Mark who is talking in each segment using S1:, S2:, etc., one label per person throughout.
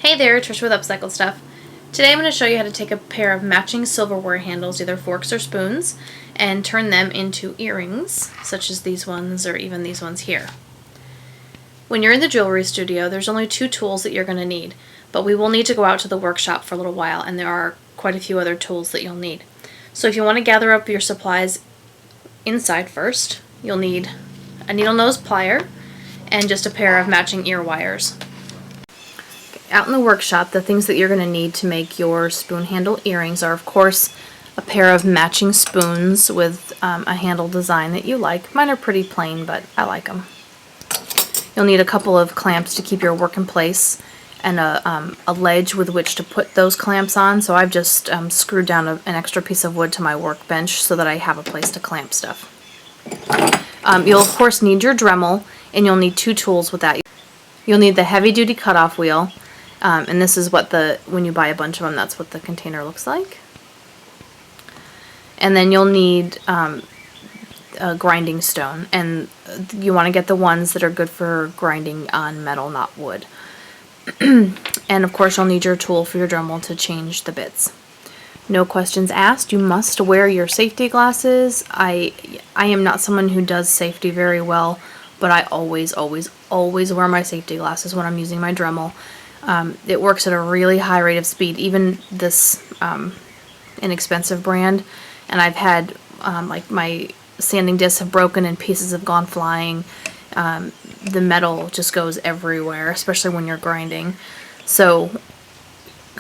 S1: Hey there, Trish with Upcycled Stuff. Today I'm going to show you how to take a pair of matching silverware handles, either forks or spoons, and turn them into earrings, such as these ones or even these ones here. When you're in the jewelry studio, there's only two tools that you're going to need, but we will need to go out to the workshop for a little while, and there are quite a few other tools that you'll need. So if you want to gather up your supplies inside first, you'll need a needle nose plier and just a pair of matching ear wires. Out in the workshop, the things that you're going to need to make your spoon handle earrings are, of course, a pair of matching spoons with a handle design that you like. Mine are pretty plain, but I like them. You'll need a couple of clamps to keep your work in place and a ledge with which to put those clamps on. So I've just screwed down an extra piece of wood to my workbench so that I have a place to clamp stuff. You'll, of course, need your Dremel, and you'll need two tools with that. You'll need the heavy-duty cutoff wheel. And this is what when you buy a bunch of them, that's what the container looks like. And then you'll need a grinding stone, and you want to get the ones that are good for grinding on metal, not wood. And of course you'll need your tool for your Dremel to change the bits. No questions asked, you must wear your safety glasses. I am not someone who does safety very well, but I always wear my safety glasses when I'm using my Dremel. It works at a really high rate of speed, even this inexpensive brand, and I've had like my sanding discs have broken and pieces have gone flying. The metal just goes everywhere, especially when you're grinding. So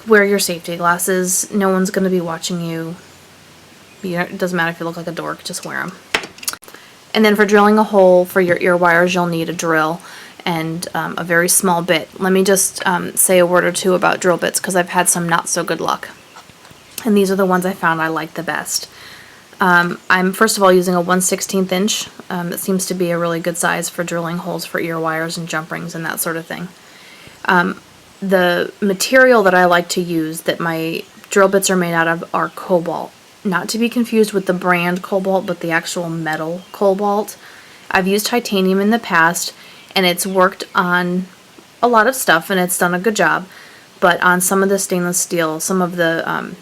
S1: wear your safety glasses. No one's going to be watching you. It doesn't matter if you look like a dork, just wear them. And then for drilling a hole for your ear wires, you'll need a drill and a very small bit. Let me just say a word or two about drill bits, because I've had some not so good luck. And these are the ones I found I like the best. I'm first of all using a 1/16 inch. That seems to be a really good size for drilling holes for ear wires and jump rings and that sort of thing. The material that I like to use that my drill bits are made out of are cobalt. Not to be confused with the brand cobalt, but the actual metal cobalt. I've used titanium in the past, and it's worked on a lot of stuff, and it's done a good job. But on some of the stainless steel, some of the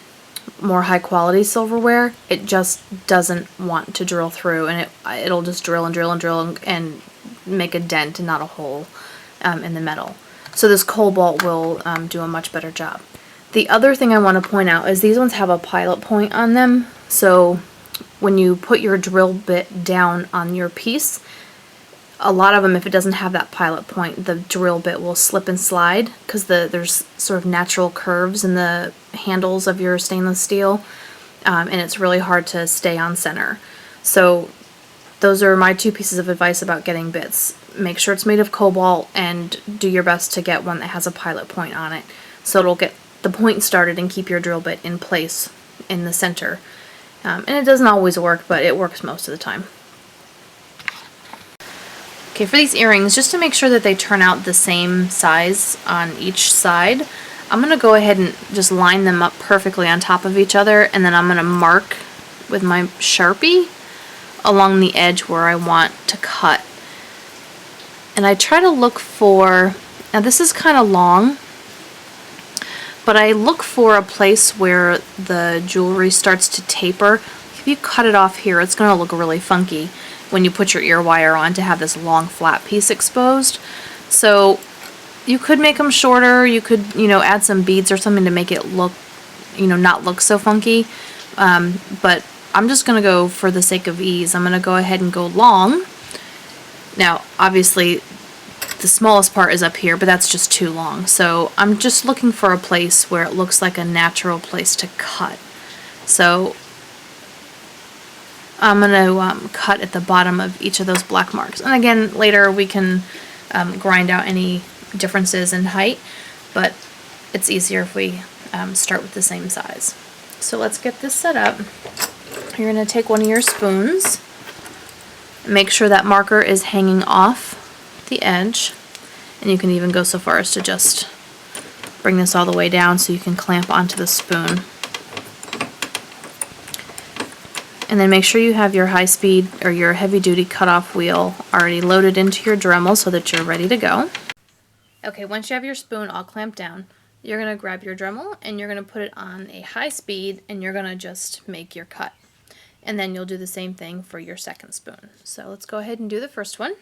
S1: more high quality silverware, it just doesn't want to drill through, and it'll just drill and drill and drill and make a dent and not a hole in the metal. So this cobalt will do a much better job. The other thing I want to point out is these ones have a pilot point on them, so when you put your drill bit down on your piece, a lot of them, if it doesn't have that pilot point, the drill bit will slip and slide because there's sort of natural curves in the handles of your stainless steel, and it's really hard to stay on center. So those are my two pieces of advice about getting bits. Make sure it's made of cobalt, and do your best to get one that has a pilot point on it, so it'll get the point started and keep your drill bit in place in the center. And it doesn't always work, but it works most of the time. Okay, for these earrings, just to make sure that they turn out the same size on each side, I'm going to go ahead and just line them up perfectly on top of each other, and then I'm going to mark with my Sharpie along the edge where I want to cut. And I try to look for, now this is kind of long, but I look for a place where the jewelry starts to taper. If you cut it off here, it's going to look really funky when you put your ear wire on to have this long flat piece exposed. So you could make them shorter, you could, add some beads or something to make it look, not look so funky. But I'm just going to go, for the sake of ease, I'm going to go ahead and go long. Now, obviously, the smallest part is up here, but that's just too long. So I'm just looking for a place where it looks like a natural place to cut. So I'm going to cut at the bottom of each of those black marks. And again, later we can grind out any differences in height, but it's easier if we start with the same size. So let's get this set up. You're going to take one of your spoons, make sure that marker is hanging off the edge, and you can even go so far as to just bring this all the way down so you can clamp onto the spoon. And then make sure you have your high-speed or your heavy-duty cutoff wheel already loaded into your Dremel so that you're ready to go. Okay, once you have your spoon all clamped down, you're going to grab your Dremel and you're going to put it on a high speed and you're going to just make your cut. And then you'll do the same thing for your second spoon. So let's go ahead and do the first one.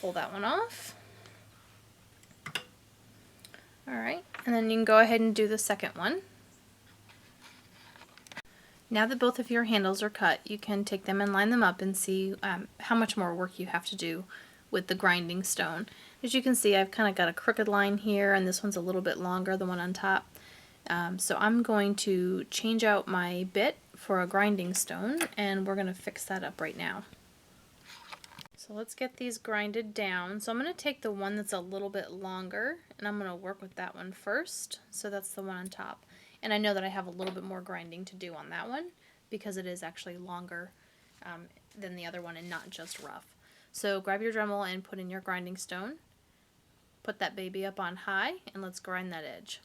S1: Pull that one off. Alright, and then you can go ahead and do the second one. Now that both of your handles are cut, you can take them and line them up and see how much more work you have to do with the grinding stone. As you can see, I've kind of got a crooked line here, and this one's a little bit longer, the one on top. So I'm going to change out my bit for a grinding stone, and we're going to fix that up right now. So let's get these grinded down. So I'm going to take the one that's a little bit longer and I'm going to work with that one first. So that's the one on top. And I know that I have a little bit more grinding to do on that one because it is actually longer than the other one and not just rough. So grab your Dremel and put in your grinding stone. Put that baby up on high and let's grind that edge.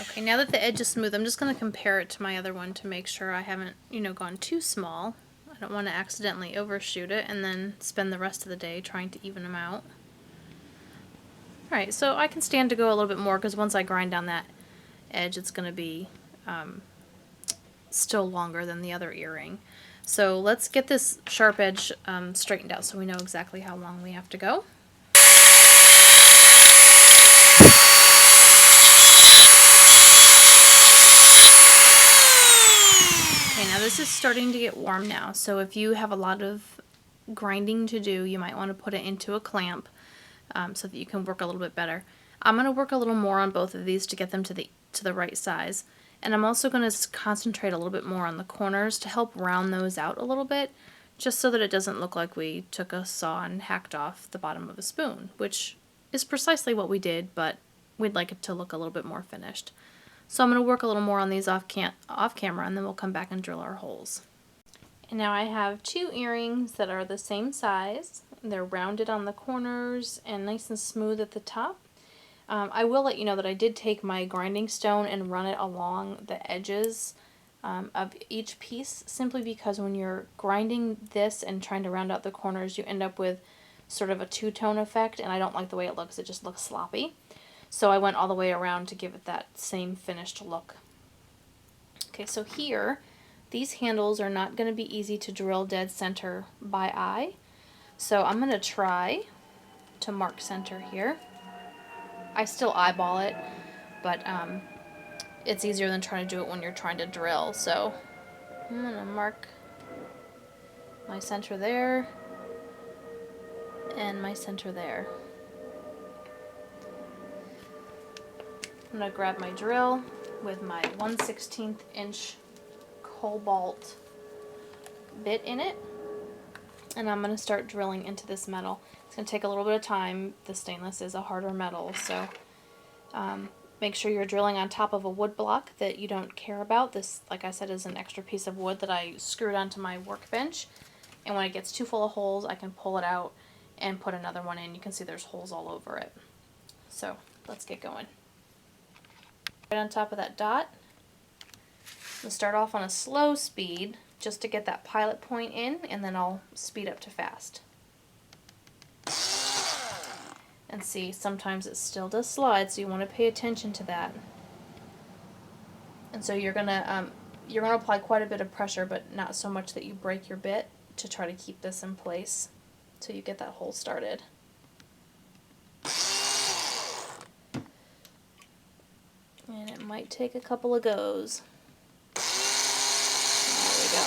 S1: Okay, now that the edge is smooth, I'm just going to compare it to my other one to make sure I haven't, gone too small. I don't want to accidentally overshoot it and then spend the rest of the day trying to even them out. Alright, so I can stand to go a little bit more because once I grind down that edge, it's going to be still longer than the other earring. So let's get this sharp edge straightened out so we know exactly how long we have to go. Okay, now this is starting to get warm now, so if you have a lot of grinding to do, you might want to put it into a clamp so that you can work a little bit better. I'm going to work a little more on both of these to get them to the right size, and I'm also going to concentrate a little bit more on the corners to help round those out a little bit, just so that it doesn't look like we took a saw and hacked off the bottom of a spoon, which is precisely what we did, but we'd like it to look a little bit more finished. So I'm going to work a little more on these off camera, and then we'll come back and drill our holes. And now I have two earrings that are the same size. They're rounded on the corners and nice and smooth at the top. I will let you know that I did take my grinding stone and run it along the edges of each piece, simply because when you're grinding this and trying to round out the corners, you end up with sort of a two-tone effect, and I don't like the way it looks. It just looks sloppy. So I went all the way around to give it that same finished look. Okay, so here, these handles are not going to be easy to drill dead center by eye. So I'm going to try to mark center here. I still eyeball it, but it's easier than trying to do it when you're trying to drill. So I'm going to mark my center there and my center there. I'm going to grab my drill with my 1/16 inch cobalt bit in it, and I'm going to start drilling into this metal. It's going to take a little bit of time. The stainless is a harder metal, so make sure you're drilling on top of a wood block that you don't care about. This, like I said, is an extra piece of wood that I screwed onto my workbench, and when it gets too full of holes, I can pull it out and put another one in. You can see there's holes all over it. So let's get going. Right on top of that dot, we'll start off on a slow speed just to get that pilot point in, and then I'll speed up to fast. And see, sometimes it still does slide, so you want to pay attention to that. And so you're gonna apply quite a bit of pressure, but not so much that you break your bit, to try to keep this in place till you get that hole started. might take a couple of goes. There we go.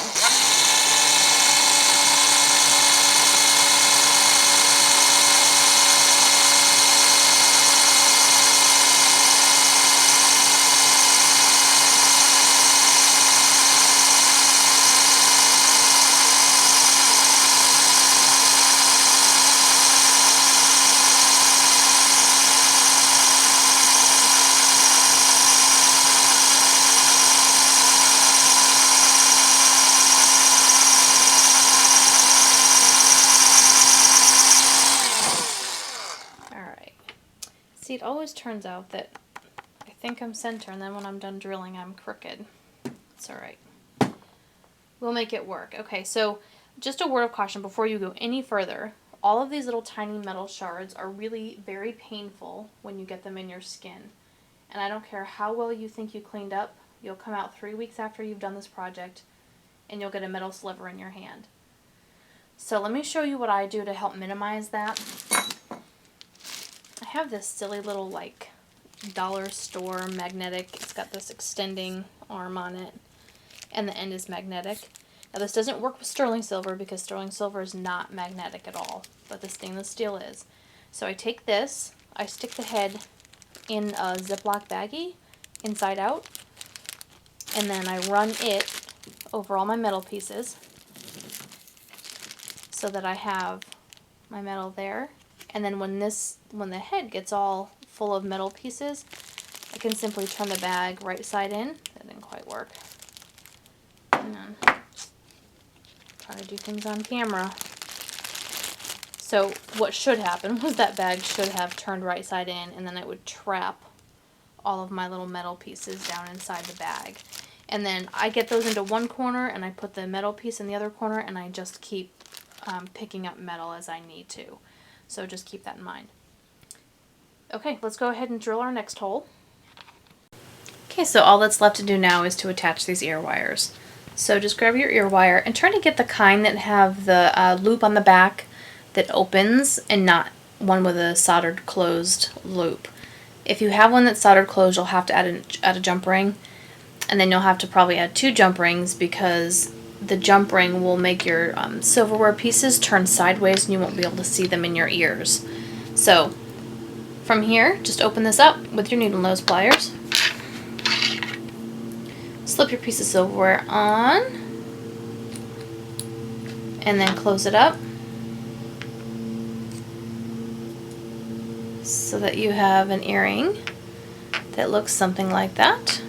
S1: See, it always turns out that I think I'm center, and then when I'm done drilling, I'm crooked. It's alright. We'll make it work. Okay, so just a word of caution before you go any further. All of these little tiny metal shards are really very painful when you get them in your skin. And I don't care how well you think you cleaned up, you'll come out 3 weeks after you've done this project, and you'll get a metal sliver in your hand. So let me show you what I do to help minimize that. I have this silly little like dollar store magnetic. It's got this extending arm on it and the end is magnetic. Now this doesn't work with sterling silver because sterling silver is not magnetic at all, but the stainless steel is. So I take this, I stick the head in a Ziploc baggie inside out, and then I run it over all my metal pieces so that I have my metal there. And then when the head gets all full of metal pieces, I can simply turn the bag right side in. That didn't quite work. And then try to do things on camera. So what should happen was that bag should have turned right side in, and then it would trap all of my little metal pieces down inside the bag. And then I get those into one corner, and I put the metal piece in the other corner, and I just keep picking up metal as I need to. So just keep that in mind. Okay, let's go ahead and drill our next hole. Okay, so all that's left to do now is to attach these ear wires. So just grab your ear wire and try to get the kind that have the loop on the back that opens and not one with a soldered closed loop. If you have one that's soldered closed, you'll have to add a jump ring, and then you'll have to probably add 2 jump rings because the jump ring will make your silverware pieces turn sideways and you won't be able to see them in your ears. So from here, just open this up with your needle nose pliers. Slip your piece of silverware on and then close it up so that you have an earring that looks something like that.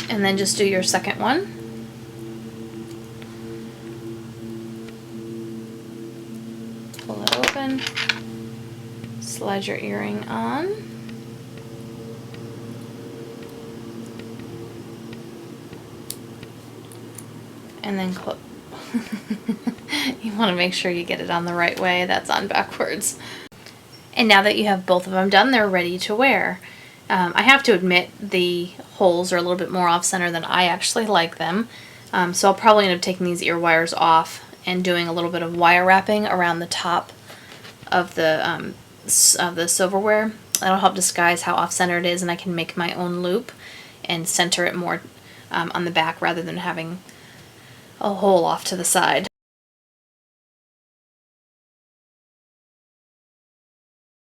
S1: And then just do your second one. Pull it open, slide your earring on, and then close. You want to make sure you get it on the right way. That's on backwards. And now that you have both of them done, they're ready to wear. I have to admit the holes are a little bit more off-center than I actually like them. So I'll probably end up taking these ear wires off and doing a little bit of wire wrapping around the top of the silverware. That'll help disguise how off-center it is, and I can make my own loop and center it more on the back rather than having a hole off to the side.